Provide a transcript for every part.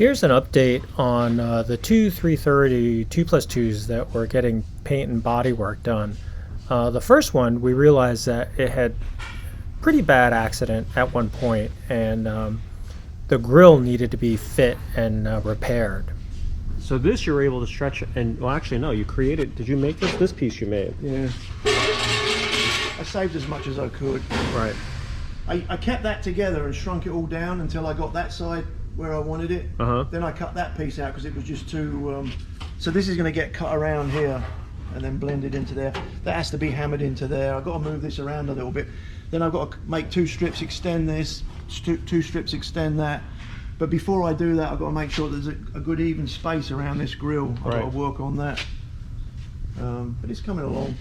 Here's an update on the two 330 2+2s that were getting paint and body work done. The first one, we realized that it had pretty bad accident at one point, and the grill needed to be fit and repaired. So this you're able to stretch, and well, actually no, you created. Did you make this? This piece you made. Yeah. I saved as much as I could. Right. I kept that together and shrunk it all down until I got that side where I wanted it. Then I cut that piece out because it was just too. So this is going to get cut around here and then blended into there. That has to be hammered into there. I've got to move this around a little bit. Then I've got to make two strips, extend this, two strips, extend that. But before I do that, I've got to make sure there's a good even space around this grill. I've got to work on that. But it's coming along.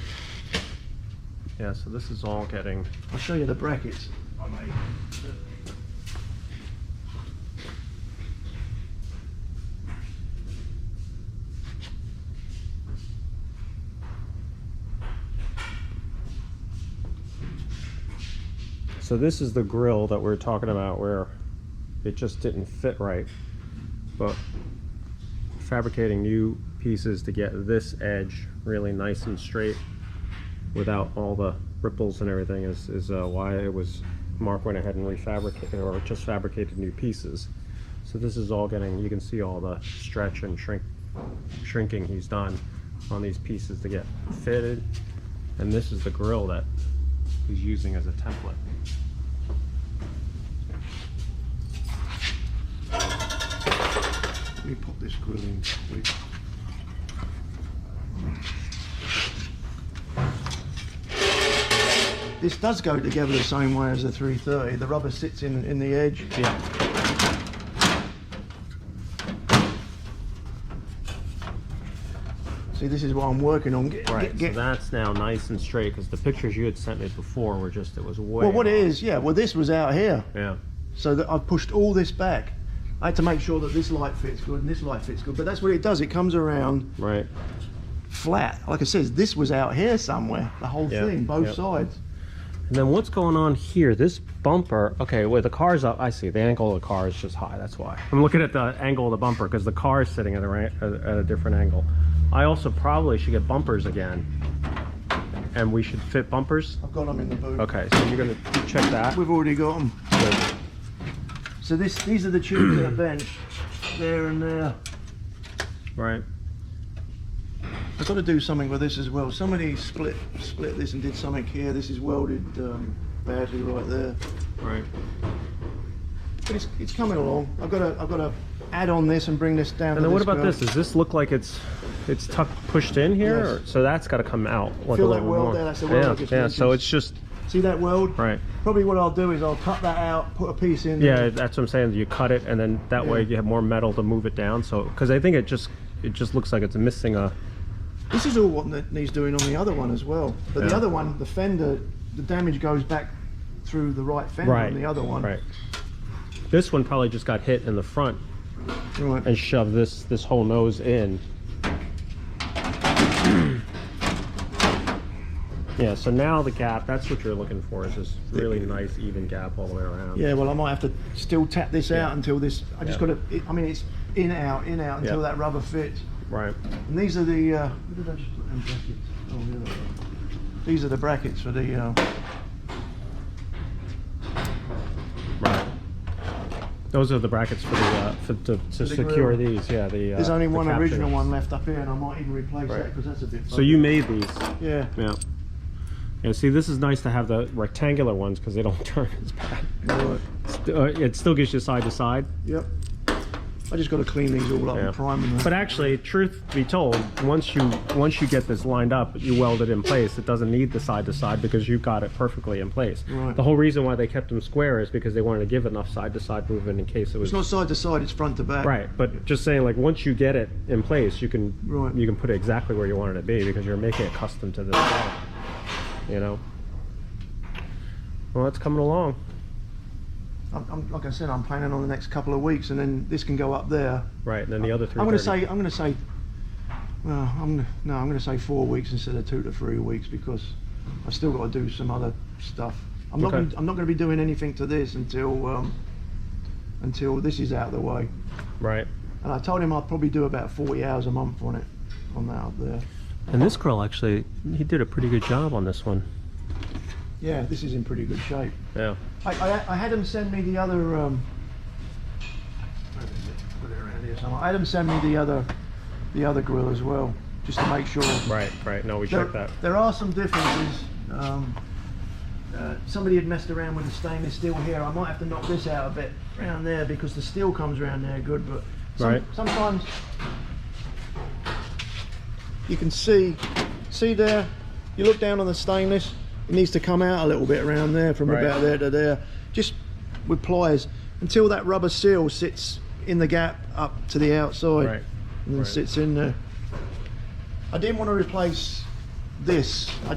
Yeah, so this is all getting... I'll show you the brackets I made. So this is the grill that we're talking about where it just didn't fit right, but fabricating new pieces to get this edge really nice and straight without all the ripples and everything is why it was Mark went ahead and refabricated or just fabricated new pieces. So this is all getting, you can see all the stretch and shrinking he's done on these pieces to get fitted, and this is the grill that he's using as a template. Let me pop this grill in quick. This does go together the same way as the 330. The rubber sits in the edge. Yeah. See, this is what I'm working on. So that's now nice and straight, because the pictures you had sent me before were just, it was way Well, what off. it is, yeah, well, this was out here. Yeah. So that I've pushed all this back. I had to make sure that this light fits good and this light fits good, but that's what it does. It comes around flat. Like I said, this was out here somewhere, the whole thing, both sides. And then what's going on here? This bumper, okay, wait, the car's up. I see, the angle of the car is just high, that's why. I'm looking at the angle of the bumper because the car is sitting at a different angle. I also probably should get bumpers again. And we should fit bumpers? I've got them in the boot. Okay, so you're gonna check that? We've already got them. Good. So these are the tubes at the bench, there and there. Right. I've got to do something with this as well. Somebody split this and did something here. This is welded badly right there. Right. But it's coming along. I've got to add on this and bring this down. And then what about this? Does this look like it's pushed in here? Yes. Or, so that's got to come out. Like Feel a that little weld more. there? That's the weld I just mentioned. So it's just... See that weld? Right. Probably what I'll do is I'll cut that out, put a piece in. Yeah, that's what I'm saying. You cut it, and then that way you have more metal to move it down. So, because I think it just looks like it's missing a... This is all what needs doing on the other one as well. But the other one, the fender, the damage goes back through the right fender on the other one. Right. This one probably just got hit in the front and shoved this whole nose in. Yeah, so now the gap, that's what you're looking for, is this really nice even gap all the way around. Yeah, well, I might have to still tap this out until this, I just got to, I mean, it's in, out until that rubber fits. Right. And these are the, where did I just put them brackets? Oh, yeah. These are the brackets for the, Right. Those are the brackets for the to secure grill. these. Yeah, there's only one capture. original one left up here, and I might even replace that because that's a bit So you made these? Yeah. Yeah. Yeah, see, this is nice to have the rectangular ones because they don't turn as bad. Right. It still gives you side to side. Yep. I just got to clean these all up and prime them. But actually, truth be told, once you get this lined up, you weld it in place. It doesn't need the side to side because you've got it perfectly in place. Right. The whole reason why they kept them square is because they wanted to give enough side to side movement in case it was. It's not side to side; it's front to back. Right, but just saying, like once you get it in place, you can put it exactly where you want it to be because you're making it custom to this car. You know. Well, that's coming along. Like I said, I'm planning on the next couple of weeks, and then this can go up there. Right, and then the other 330. I'm going to say, well, I'm going to say 4 weeks instead of 2 to 3 weeks because I've still got to do some other stuff. I'm not going to be doing anything to this until until this is out of the way. Right. And I told him I'd probably do about 40 hours a month on it, on that up there. And this grill, actually, he did a pretty good job on this one. Yeah, this is in pretty good shape. Yeah. I had him send me the other. Where is it? Put it around here somewhere. I had him send me the other grill as well, just to make sure. Right, right. No, we checked that. There are some differences. Somebody had messed around with the stainless steel here. I might have to knock this out a bit around there because the steel comes around there good, but sometimes you can see there, you look down on the stainless, it needs to come out a little bit around there from about there to there, just with pliers until that rubber seal sits in the gap up to the outside, and then sits in there. I didn't want to replace this. I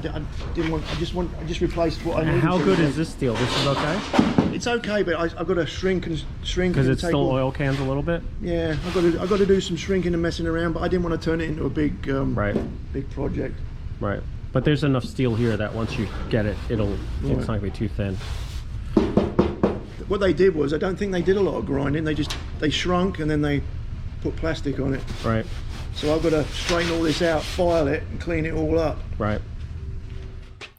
just replaced what I needed. How good is this steel? This is okay? It's okay, but I've got to shrink because it's still oil cans a little bit. Yeah, I've got to do some shrinking and messing around, but I didn't want to turn it into a big big project. Right. But there's enough steel here that once you get it, it's not gonna be too thin. What they did was, I don't think they did a lot of grinding. They shrunk and then they put plastic on it. Right. So I've got to straighten all this out, file it, and clean it all up. Right.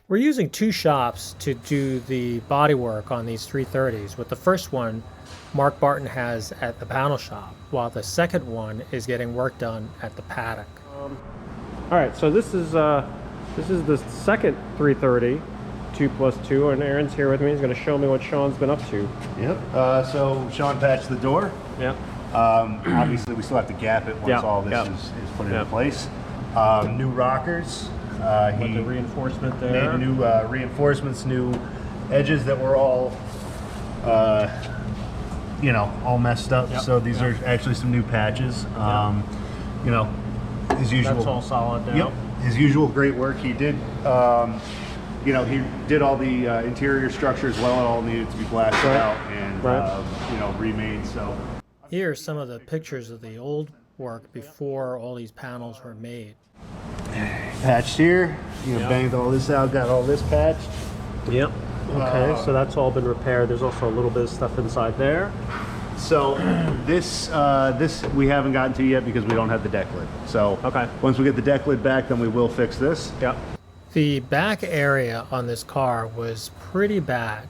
We're using two shops to do the bodywork on these 330s. With the first one, Mark Barton has at the panel shop, while the second one is getting work done at the paddock. All right, so this is the second 330, 2+2, and Aaron's here with me. He's going to show me what Sean's been up to. Yep. So Sean patched the door. Yep. Obviously, we still have to gap it once all this is put into place. New rockers. With the reinforcement there. Made new reinforcements, new edges that were all, all messed up. Yep. So these are actually some new patches. His usual. That's all solid now. Yep. His usual great work. He did. He did all the interior structure as well. It all needed to be blasted out and remade. So. Here are some of the pictures of the old work before all these panels were made. Patched here, banged all this out, got all this patched. Yep. Okay, so that's all been repaired. There's also a little bit of stuff inside there. So this we haven't gotten to yet because we don't have the deck lid. So once we get the deck lid back, then we will fix this. Yep. The back area on this car was pretty bad.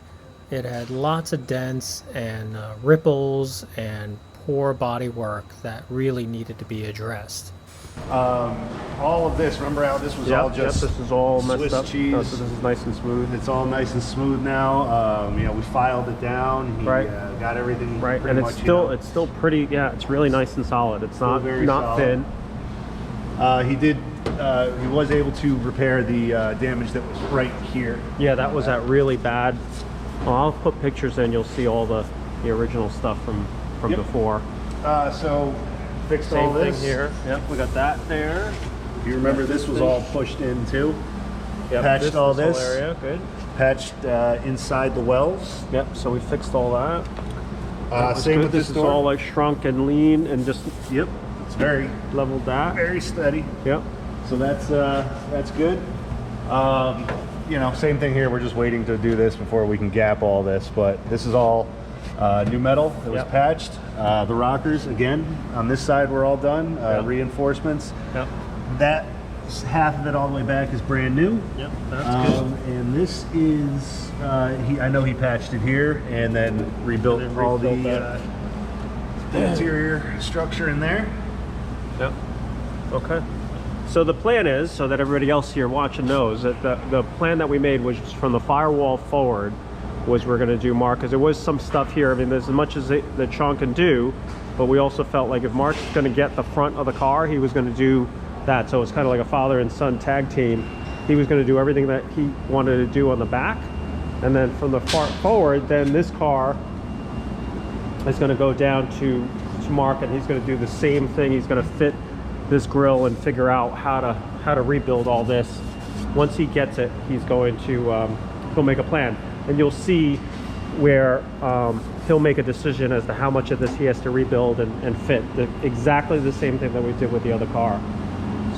It had lots of dents and ripples and poor body work that really needed to be addressed. All of this, remember how this was all just this is all messed Swiss up. cheese. So this is nice and smooth. It's all nice and smooth now. We filed it down. He got everything pretty and much, it's still pretty. Yeah, it's really nice and solid. It's not thin. He was able to repair the damage that was right here. Yeah, that was that really bad. Well, I'll put pictures in. You'll see all the original stuff from before. So fixed all this thing here. Yep, we got that there. You remember this was all pushed in too. Yep, patched all this. Whole area. Good. Patched inside the wells. Yep. So we fixed all that. Same with this is door. all like shrunk and lean and just. Yep. It's very leveled that. Very steady. Yep. So that's good. Same thing here. We're just waiting to do this before we can gap all this. But this is all new metal that was patched. The rockers, again, on this side were all done. Reinforcements. Yep. That half of it all the way back is brand new. Yep, that's good. And this is, I know he patched it here and then rebuilt all the interior structure in there. Yep. Okay. So the plan is, so that everybody else here watching knows, that the plan that we made was from the firewall forward was we're going to do Mark, because there was some stuff here. I mean, there's as much as that Sean can do, but we also felt like if Mark's going to get the front of the car, he was going to do that. So it's kind of like a father and son tag team. He was going to do everything that he wanted to do on the back, and then from the far forward, then this car is going to go down to Mark, and he's going to do the same thing. He's going to fit this grill and figure out how to rebuild all this. Once he gets it, he's going to he'll make a plan, and you'll see where he'll make a decision as to how much of this he has to rebuild and fit. Exactly the same thing that we did with the other car.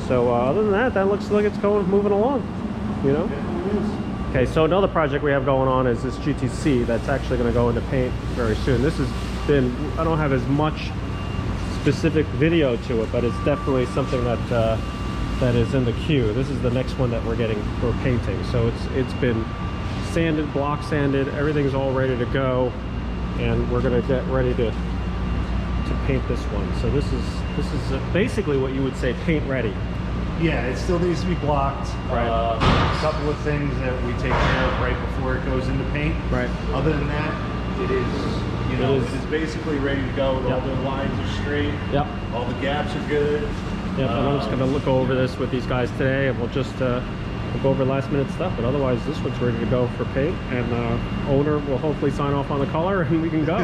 So other than that, that looks like it's moving along, Okay, so another project we have going on is this GTC that's actually going to go into paint very soon. This is been, I don't have as much specific video to it, but it's definitely something that that is in the queue. This is the next one that we're painting. So it's been sanded, block sanded, everything's all ready to go, and we're gonna get ready to paint this one. So this is basically what you would say paint ready. Yeah, it still needs to be blocked. Right. A couple of things that we take care of right before it goes into paint. Right. Other than that, it is basically ready to go. Yep. All the lines are straight. Yep. All the gaps are good. Yep. And I'm just gonna look over this with these guys today, and we'll just we'll go over last minute stuff. But otherwise, this one's ready to go for paint, and owner will hopefully sign off on the color, and we can go.